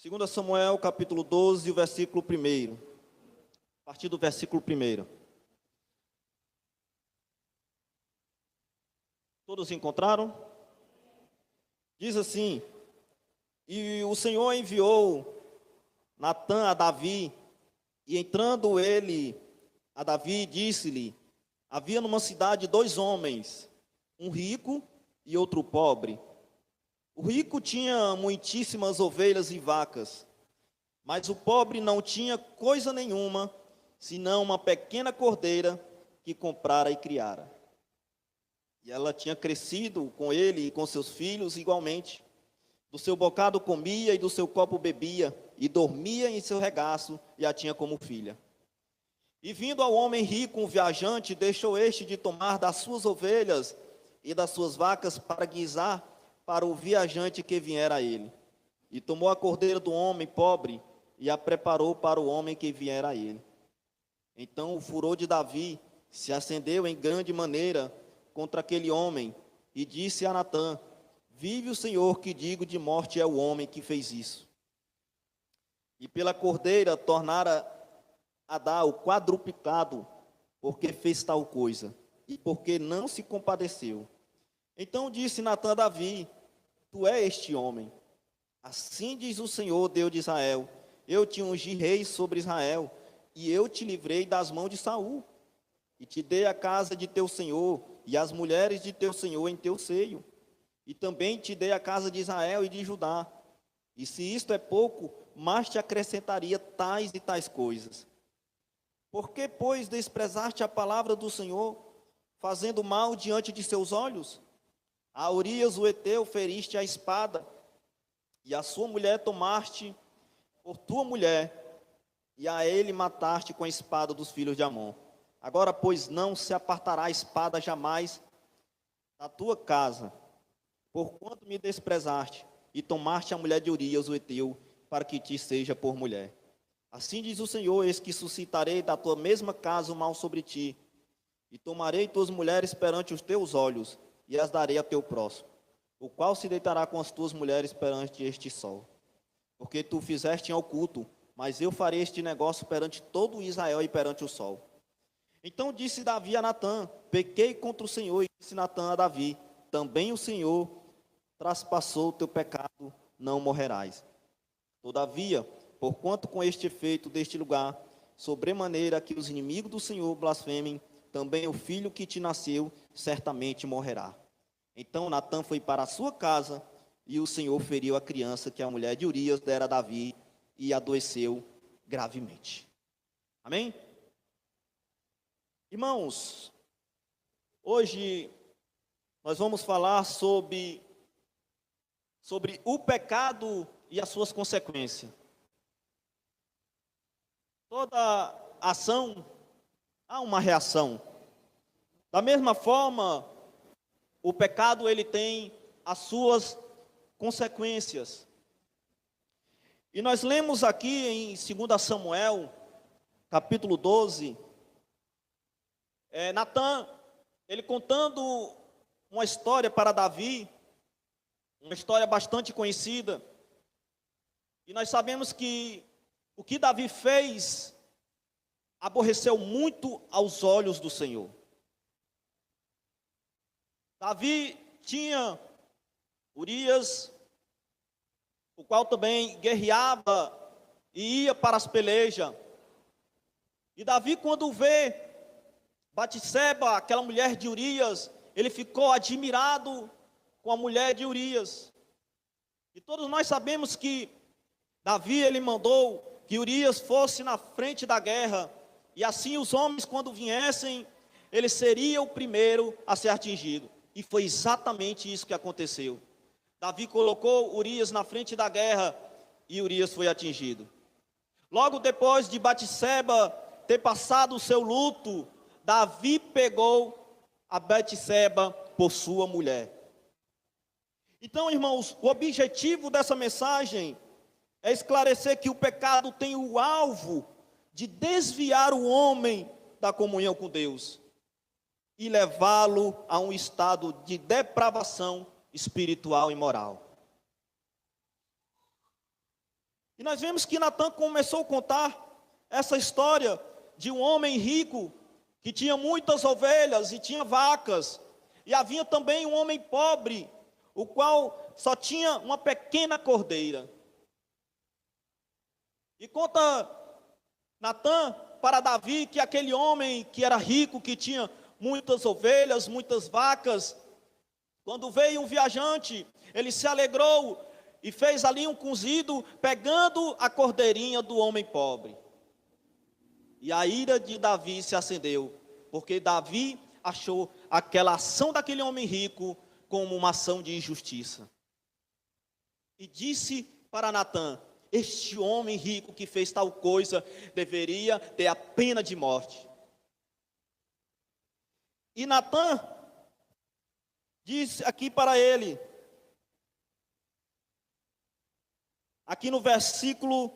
2 Samuel, capítulo 12, o versículo 1. A partir do versículo 1. Todos encontraram? Diz assim: E o Senhor enviou Natã a Davi, e entrando ele a Davi, disse-lhe: Havia numa cidade 2 homens, um rico e outro pobre. O rico tinha muitíssimas ovelhas e vacas, mas o pobre não tinha coisa nenhuma, senão uma pequena cordeira que comprara e criara. E ela tinha crescido com ele e com seus filhos igualmente. Do seu bocado comia e do seu copo bebia, e dormia em seu regaço, e a tinha como filha. E vindo ao homem rico um viajante, deixou este de tomar das suas ovelhas e das suas vacas para guisar para o viajante que viera a ele. E tomou a cordeira do homem pobre e a preparou para o homem que viera a ele. Então o furor de Davi se acendeu em grande maneira contra aquele homem, e disse a Natã: Vive o Senhor, que digo, de morte é o homem que fez isso. E pela cordeira tornara a dar o quadruplicado, porque fez tal coisa, e porque não se compadeceu. Então disse Natã a Davi: Tu és este homem. Assim diz o Senhor, Deus de Israel: Eu te ungi rei sobre Israel, e eu te livrei das mãos de Saul, e te dei a casa de teu senhor, e as mulheres de teu senhor em teu seio. E também te dei a casa de Israel e de Judá. E se isto é pouco, mais te acrescentaria tais e tais coisas. Por que, pois, desprezaste a palavra do Senhor, fazendo mal diante de seus olhos? A Urias o Heteu feriste a espada, e a sua mulher tomaste por tua mulher, e a ele mataste com a espada dos filhos de Amon. Agora, pois, não se apartará a espada jamais da tua casa, porquanto me desprezaste, e tomaste a mulher de Urias o Heteu, para que te seja por mulher. Assim diz o Senhor: Eis que suscitarei da tua mesma casa o mal sobre ti, e tomarei tuas mulheres perante os teus olhos, e as darei a teu próximo, o qual se deitará com as tuas mulheres perante este sol. Porque tu fizeste em oculto, mas eu farei este negócio perante todo Israel e perante o sol. Então disse Davi a Natã: Pequei contra o Senhor. E disse Natã a Davi: Também o Senhor traspassou o teu pecado, não morrerás. Todavia, porquanto com este efeito deste lugar, sobremaneira que os inimigos do Senhor blasfemem, também o filho que te nasceu certamente morrerá. Então Natã foi para a sua casa, e o Senhor feriu a criança que a mulher de Urias dera a Davi, e adoeceu gravemente. Amém? Irmãos, hoje nós vamos falar sobre o pecado e as suas consequências. Toda ação há uma reação. Da mesma forma, o pecado ele tem as suas consequências. E nós lemos aqui em 2 Samuel, capítulo 12, Natã, ele contando uma história para Davi, uma história bastante conhecida. E nós sabemos que o que Davi fez aborreceu muito aos olhos do Senhor. Davi tinha Urias, o qual também guerreava e ia para as pelejas. E Davi, quando vê Batseba, aquela mulher de Urias, ele ficou admirado com a mulher de Urias. E todos nós sabemos que Davi, ele mandou que Urias fosse na frente da guerra, e assim os homens, quando viessem, ele seria o primeiro a ser atingido. E foi exatamente isso que aconteceu. Davi colocou Urias na frente da guerra, e Urias foi atingido. Logo depois de Batseba ter passado o seu luto, Davi pegou a Batseba por sua mulher. Então, irmãos, o objetivo dessa mensagem é esclarecer que o pecado tem o alvo de desviar o homem da comunhão com Deus e levá-lo a um estado de depravação espiritual e moral. E nós vemos que Natã começou a contar essa história de um homem rico que tinha muitas ovelhas e tinha vacas. E havia também um homem pobre, o qual só tinha uma pequena cordeira. E conta Natã para Davi que aquele homem que era rico, que tinha muitas ovelhas, muitas vacas, quando veio um viajante, ele se alegrou e fez ali um cozido, pegando a cordeirinha do homem pobre. E a ira de Davi se acendeu, porque Davi achou aquela ação daquele homem rico como uma ação de injustiça. E disse para Natã: este homem rico que fez tal coisa deveria ter a pena de morte. E Natã disse aqui para ele, aqui no versículo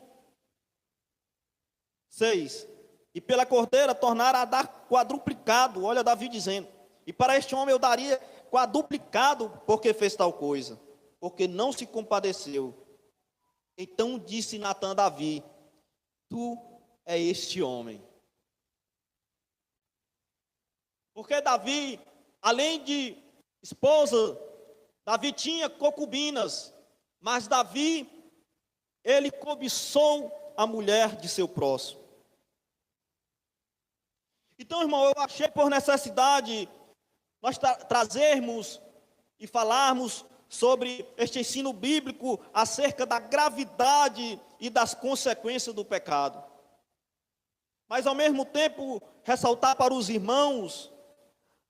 6, e pela cordeira tornara a dar quadruplicado, olha Davi dizendo, e para este homem eu daria quadruplicado, porque fez tal coisa, porque não se compadeceu. Então disse Natã a Davi: tu é este homem. Porque Davi, além de esposa, Davi tinha concubinas, mas Davi, ele cobiçou a mulher de seu próximo. Então, irmão, eu achei por necessidade nós trazermos e falarmos sobre este ensino bíblico acerca da gravidade e das consequências do pecado. Mas, ao mesmo tempo, ressaltar para os irmãos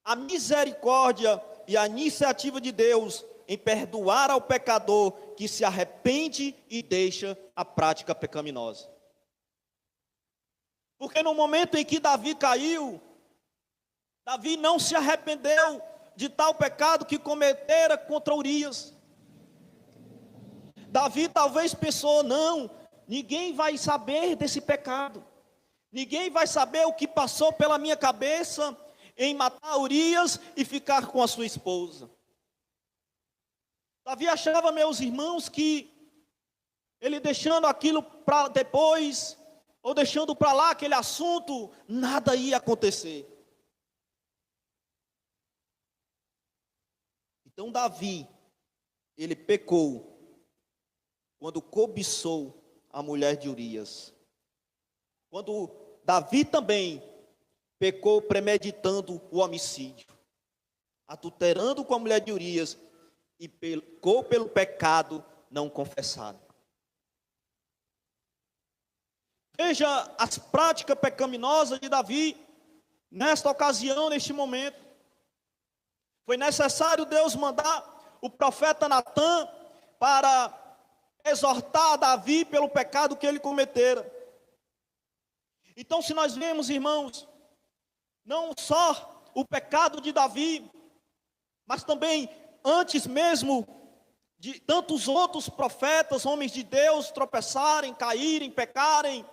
a misericórdia e a iniciativa de Deus em perdoar ao pecador que se arrepende e deixa a prática pecaminosa. Porque no momento em que Davi caiu, Davi não se arrependeu de tal pecado que cometera contra Urias. Davi talvez pensou: não, ninguém vai saber desse pecado, ninguém vai saber o que passou pela minha cabeça em matar Urias e ficar com a sua esposa. Davi achava, meus irmãos, que ele deixando aquilo para depois, ou deixando para lá aquele assunto, nada ia acontecer. Então Davi, ele pecou quando cobiçou a mulher de Urias. Quando Davi também pecou premeditando o homicídio, adulterando com a mulher de Urias, e pecou pelo pecado não confessado. Veja as práticas pecaminosas de Davi nesta ocasião, neste momento. Foi necessário Deus mandar o profeta Natã para exortar Davi pelo pecado que ele cometera. Então, se nós vemos, irmãos, não só o pecado de Davi, mas também antes mesmo de tantos outros profetas, homens de Deus, tropeçarem, caírem, pecarem,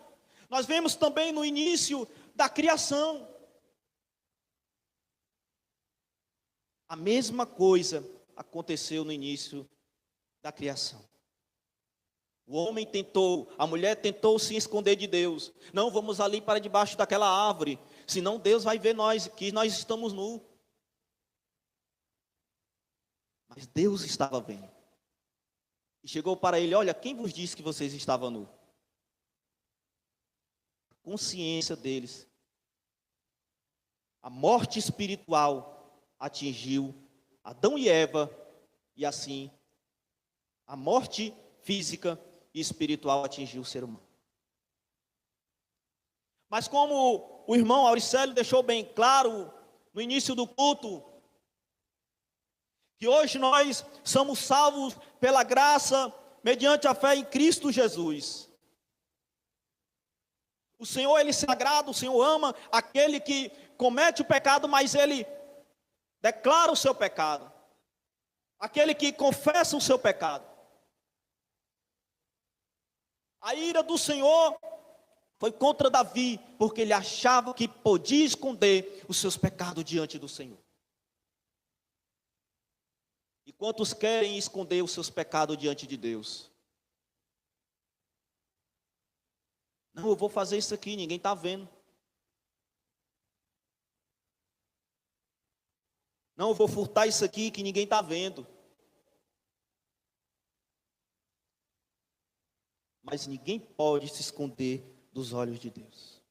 nós vemos também no início da criação. A mesma coisa aconteceu no início da criação. O homem tentou, a mulher tentou se esconder de Deus. Não, vamos ali para debaixo daquela árvore, senão Deus vai ver nós, que nós estamos nus. Mas Deus estava vendo. E chegou para ele: olha, quem vos disse que vocês estavam nus? A consciência deles, a morte espiritual atingiu Adão e Eva, e assim a morte física e espiritual atingiu o ser humano. Mas como o irmão Auricélio deixou bem claro no início do culto, que hoje nós somos salvos pela graça, mediante a fé em Cristo Jesus. O Senhor, Ele se agrada, o Senhor ama aquele que comete o pecado, mas Ele declara o seu pecado. Aquele que confessa o seu pecado. A ira do Senhor foi contra Davi, porque ele achava que podia esconder os seus pecados diante do Senhor. E quantos querem esconder os seus pecados diante de Deus? Não, eu vou fazer isso aqui, ninguém está vendo. Não, eu vou furtar isso aqui que ninguém está vendo. Mas ninguém pode se esconder dos olhos de Deus.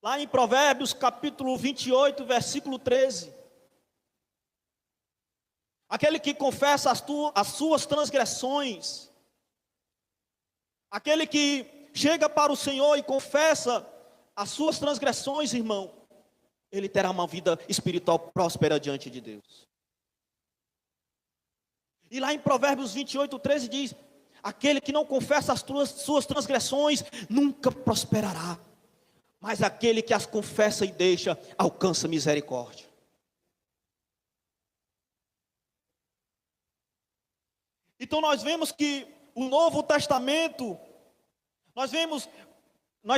Lá em Provérbios capítulo 28, versículo 13. Aquele que confessa as suas transgressões, aquele que chega para o Senhor e confessa as suas transgressões, irmão, ele terá uma vida espiritual próspera diante de Deus. E lá em Provérbios 28, 13 diz: aquele que não confessa as suas transgressões nunca prosperará, mas aquele que as confessa e deixa alcança misericórdia. Então nós vemos que o Novo Testamento, nós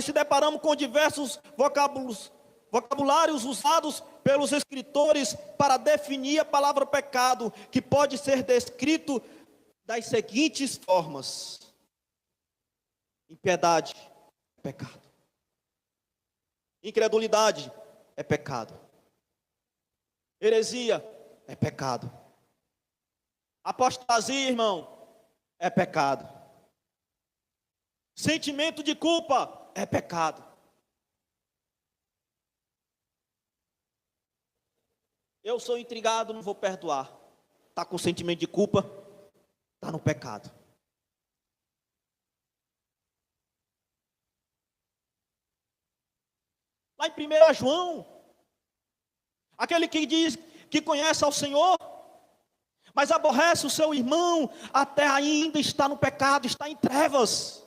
se deparamos com diversos vocabulários usados pelos escritores para definir a palavra pecado, que pode ser descrito das seguintes formas: impiedade é pecado, incredulidade é pecado, heresia é pecado, apostasia, irmão, é pecado, sentimento de culpa é pecado. Eu sou intrigado, não vou perdoar. Está com sentimento de culpa, está no pecado. Lá em 1 João, aquele que diz que conhece ao Senhor, mas aborrece o seu irmão, até ainda está no pecado, está em trevas.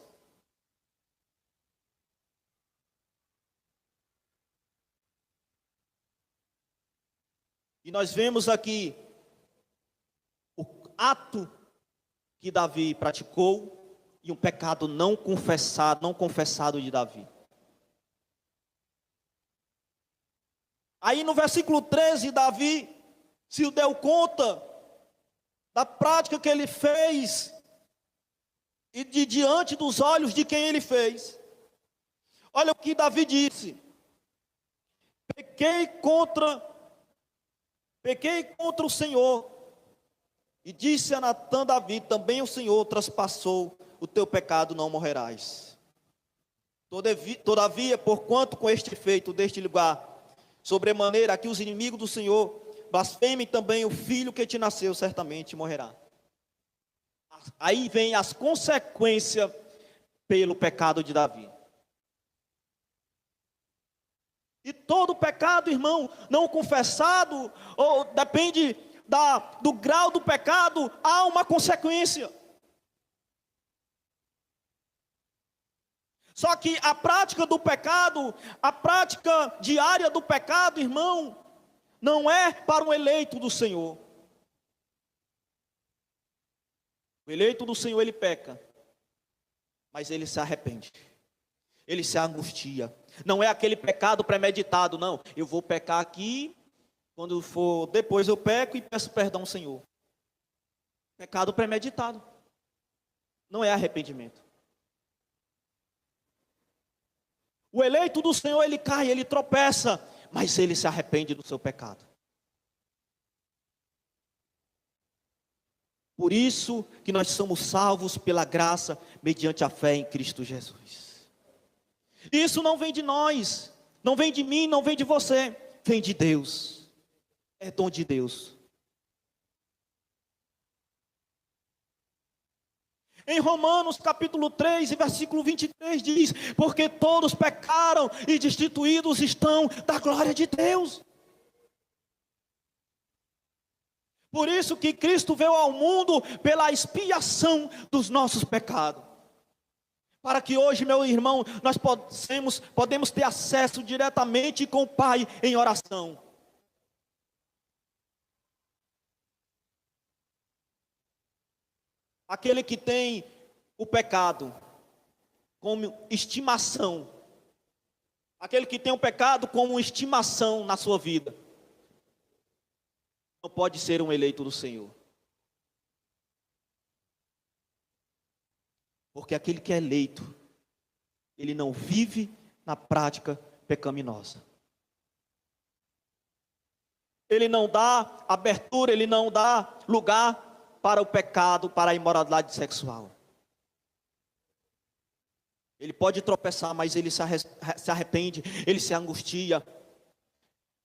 E nós vemos aqui o ato que Davi praticou e um pecado não confessado de Davi. Aí no versículo 13, Davi se deu conta da prática que ele fez e de diante dos olhos de quem ele fez. Olha o que Davi disse: pequei contra o Senhor, e disse a Natã Davi: também o Senhor traspassou o teu pecado, não morrerás. Todavia, porquanto com este feito deste lugar, sobremaneira aqui os inimigos do Senhor blasfemem, também o filho que te nasceu certamente morrerá. Aí vem as consequências pelo pecado de Davi. E todo pecado, irmão, não confessado, ou depende do grau do pecado, há uma consequência. Só que a prática do pecado, a prática diária do pecado, irmão, não é para um eleito do Senhor. O eleito do Senhor, ele peca, mas ele se arrepende, ele se angustia. Não é aquele pecado premeditado, não. Eu vou pecar aqui, quando for, depois eu peco e peço perdão ao Senhor. Pecado premeditado. Não é arrependimento. O eleito do Senhor, ele cai, ele tropeça, mas ele se arrepende do seu pecado. Por isso que nós somos salvos pela graça, mediante a fé em Cristo Jesus. Isso não vem de nós, não vem de mim, não vem de você, vem de Deus. É dom de Deus. Em Romanos capítulo 3, versículo 23 diz: porque todos pecaram e destituídos estão da glória de Deus. Por isso que Cristo veio ao mundo pela expiação dos nossos pecados. Para que hoje, meu irmão, nós podemos ter acesso diretamente com o Pai em oração. Aquele que tem o pecado como estimação, aquele que tem o pecado como estimação na sua vida, não pode ser um eleito do Senhor. Porque aquele que é eleito, ele não vive na prática pecaminosa. Ele não dá abertura, ele não dá lugar para o pecado, para a imoralidade sexual. Ele pode tropeçar, mas ele se arrepende, ele se angustia.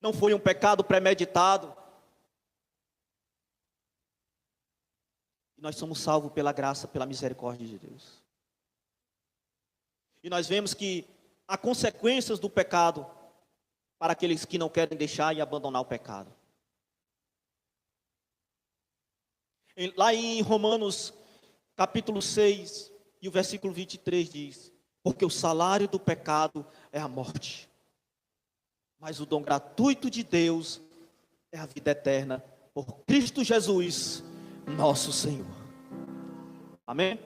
Não foi um pecado premeditado. E nós somos salvos pela graça, pela misericórdia de Deus. E nós vemos que há consequências do pecado para aqueles que não querem deixar e abandonar o pecado. Lá em Romanos capítulo 6 e o versículo 23 diz: porque o salário do pecado é a morte, mas o dom gratuito de Deus é a vida eterna por Cristo Jesus, nosso Senhor. Amém?